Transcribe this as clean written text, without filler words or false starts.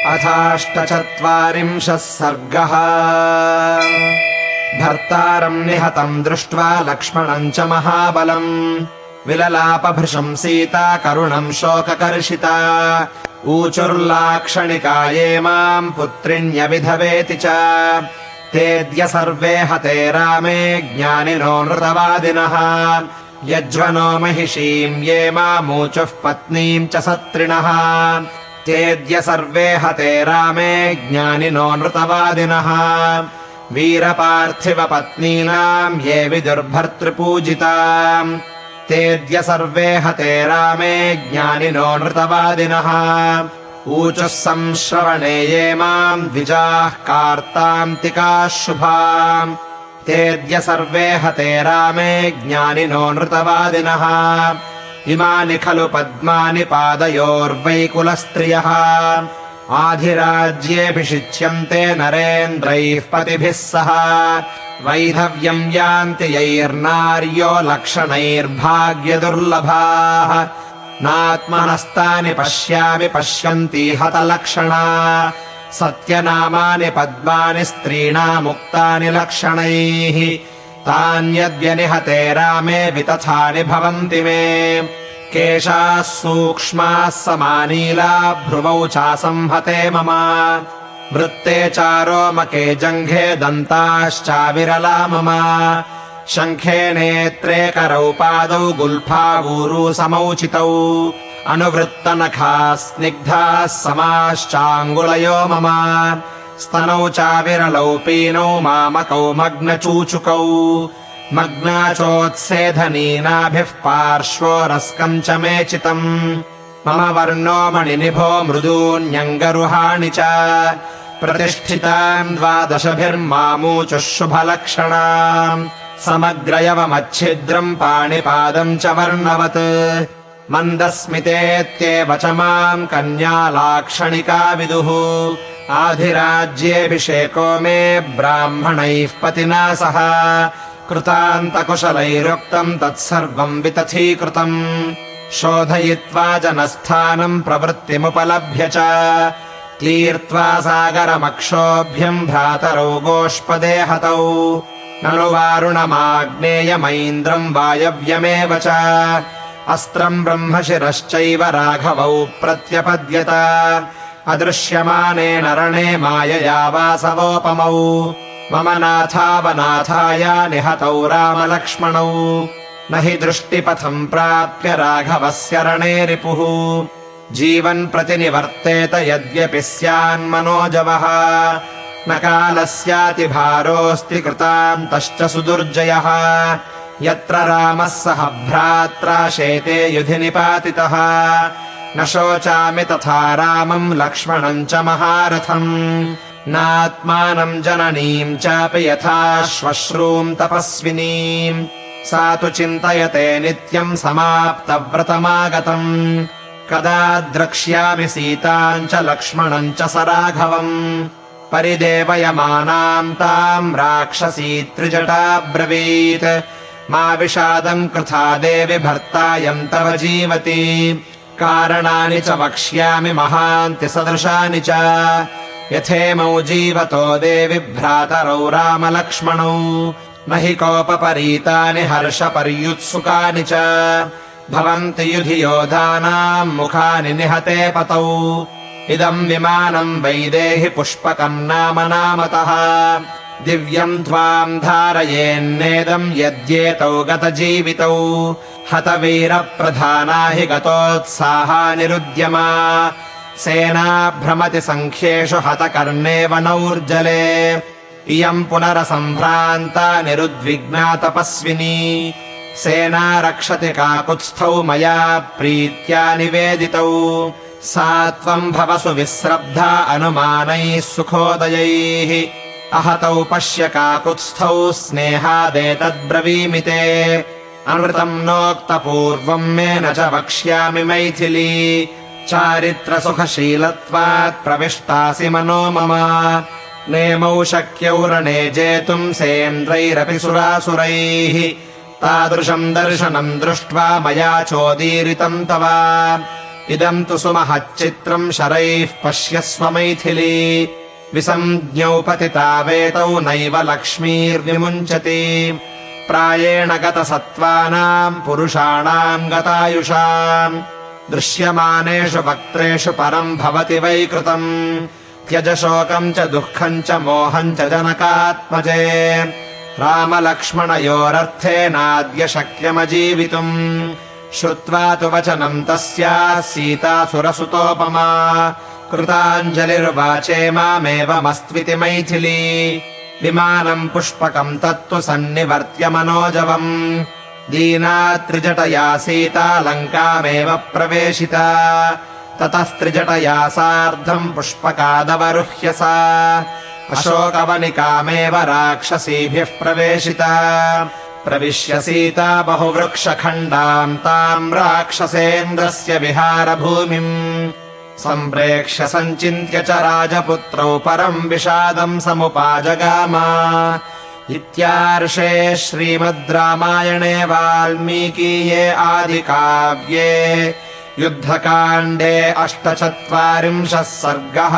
अथाष्टचत्वारिंशः सर्गः। भर्तारम् निहतम् दृष्ट्वा लक्ष्मणम् च महाबलम् विललापभृशम् सीता करुणम् शोककर्षिता। ऊचुर्लाक्षणिका ये माम् पुत्रिण्यविधवेति च तेऽद्य सर्वे हते रामे ज्ञानिनो नृतवादिनः। यज्वनो महिषीम् ये मामूचुः पत्नीम् च सत्रिणः तेऽद्य सर्वे हते रामे ज्ञानिनो नृतवादिनः। वीरपार्थिवपत्नीनाम् ये विदुर्भर्तृपूजिता तेऽद्य सर्वे हते रामे ज्ञानिनो नृतवादिनः। ऊचुः संश्रवणे ये माम् द्विजाः कार्तान्तिकाः शुभाम् तेऽद्य सर्वे हते रामे ज्ञानिनो नृतवादिनः। इमानि खलु पद्मानि पादयोर्वैकुलस्त्रियः आधिराज्येऽभिषिच्यन्ते नरेन्द्रैः पतिभिः सह। वैधव्यम् यान्ति यैर्नार्यो लक्षणैर्भाग्यदुर्लभाः नात्मनस्तानि पश्यामि पश्यन्ति हतलक्षणा। सत्यनामानि पद्मानि स्त्रीणामुक्तानि लक्षणैः तान्यद्यनिहते रामे वितथानि भवन्ति मे। केशाः सूक्ष्माः समानीला भ्रुवौ चासंहते मम वृत्ते चारोमके जङ्घे दन्ताश्चाविरला मम। शङ्खे नेत्रे करौ पादौ गुल्फावूरू समौचितौ अनुवृत्तनखाः स्निग्धाः समाश्चाङ्गुलयो मम। स्तनौ चाविरलौ पीनौ मामकौ मग्नचूचुकौ मग्नाचोत्सेधनीनाभिः पार्श्वोरस्कम् च मेचितम्। मम वर्णो मणिनिभो मृदून्यङ्गरुहाणि च प्रतिष्ठिताम् द्वादशभिर्मामूचुः शुभलक्षणाम्। समग्रयवमच्छिद्रम् पाणिपादम् च वर्णवत् मन्दस्मितेत्येव च माम् कन्या लाक्षणिका विदुः। आधिराज्येऽभिषेको मे ब्राह्मणैः पतिना सह कृतान्तकुशलैरुक्तम् तत्सर्वम् वितथीकृतम्। शोधयित्वा जनस्थानम् प्रवृत्तिमुपलभ्य च तीर्त्वा सागरमक्षोभ्यम् भ्रातरौ गोष्पदे हतौ। ननु वारुणमाग्नेयमैन्द्रम् वायव्यमेव च अस्त्रम् ब्रह्मशिरश्चैव राघवौ प्रत्यपद्यत। अदृश्यमानेन रणे मायया वासवोपमौ मम नाथावनाथाय निहतौ रामलक्ष्मणौ। न हि दृष्टिपथम् प्राप्य राघवस्य रणे रिपुः जीवन् प्रतिनिवर्तेत यद्यपि स्यान्मनोजवः। न कालस्यातिभारोऽस्ति कृतान्तश्च सुदुर्जयः यत्र रामः सह भ्रात्रा शेते युधि निपातितः। न शोचामि तथा रामम् लक्ष्मणम् च महारथम् नात्मानम् जननीम् चापि यथा श्वश्रूम् तपस्विनीम्। सा तु चिन्तयते नित्यम् समाप्तव्रतमागतम् कदा द्रक्ष्यामि सीताम् च लक्ष्मणम् च सराघवम्। परिदेवयमानाम् ताम् राक्षसी त्रिजटा ब्रवीत् मा विषादम् कृथा देवि भर्तायम् तव जीवति। कारणानि च वक्ष्यामि महान्ति सदृशानि च यथेमौ जीवतो देवि भ्रातरौ रामलक्ष्मणौ। न हि कोपपरीतानि हर्षपर्युत्सुकानि च भवन्ति युधि योधानाम् मुखानि निहते पतौ। इदम् विमानम् वैदेहि पुष्पकम् नाम नामतः दिव्यम् त्वाम् धारयेन्नेदम् यद्येतौ गतजीवितौ। हतवीरप्रधाना हि गतोत्साहानिरुद्यमा सेना भ्रमति सङ्ख्येषु हतकर्णेव नौर्जले। इयम् पुनरसम्भ्रान्ता निरुद्विग्ना तपस्विनी सेना रक्षति काकुत्स्थौ मया प्रीत्या निवेदितौ। सा त्वम् भवसु विस्रब्धा अनुमानैः सुखोदयैः अहतौ पश्य काकुत्स्थौ स्नेहादेतद्ब्रवीमि ते। अनृतम् नोक्तपूर्वम् मे न च वक्ष्यामि मैथिली चारित्रसुखशीलत्वात् प्रविष्टासि मनो मम। नेमौ शक्यौ रणे जेतुम् सेन्द्रैरपि सुरासुरैः तादृशम् दर्शनम् दृष्ट्वा मया चोदीरितम् तव इदम् तु सुमहच्चित्रम् शरैः पश्यस्व मैथिली विसञ्ज्ञौ पतिता वेतौ नैव लक्ष्मीर्विमुञ्चति प्रायेण गतसत्त्वानाम् पुरुषाणाम् गतायुषाम् दृश्यमानेषु वक्त्रेषु परम् भवति वै कृतम् त्यज शोकम् च दुःखम् च मोहम् च जनकात्मजे रामलक्ष्मणयोरर्थेनाद्य शक्यमजीवितुम् श्रुत्वा तु वचनम् तस्याः सीतासुरसुतोपमा कृताञ्जलिर्वाचे मामेवमस्त्विति मैथिली विमानम् पुष्पकम् तत्तु सन्निवर्त्य मनोजवम् दीना त्रिजटया सीता लङ्कामेव प्रवेशिता ततः त्रिजटया सार्धम् पुष्पकादवरुह्य सा अशोकवनिकामेव राक्षसीभिः प्रवेशिता प्रविश्य सीता बहुवृक्षखण्डाम् ताम् राक्षसेन्द्रस्य विहारभूमिम् सम्प्रेक्ष्य सञ्चिन्त्य च राजपुत्रौ परम् विषादम् समुपाजगाम इत्यार्षे श्रीमद् रामायणे वाल्मीकीये आदिकाव्ये युद्धकाण्डे 48 सर्गः।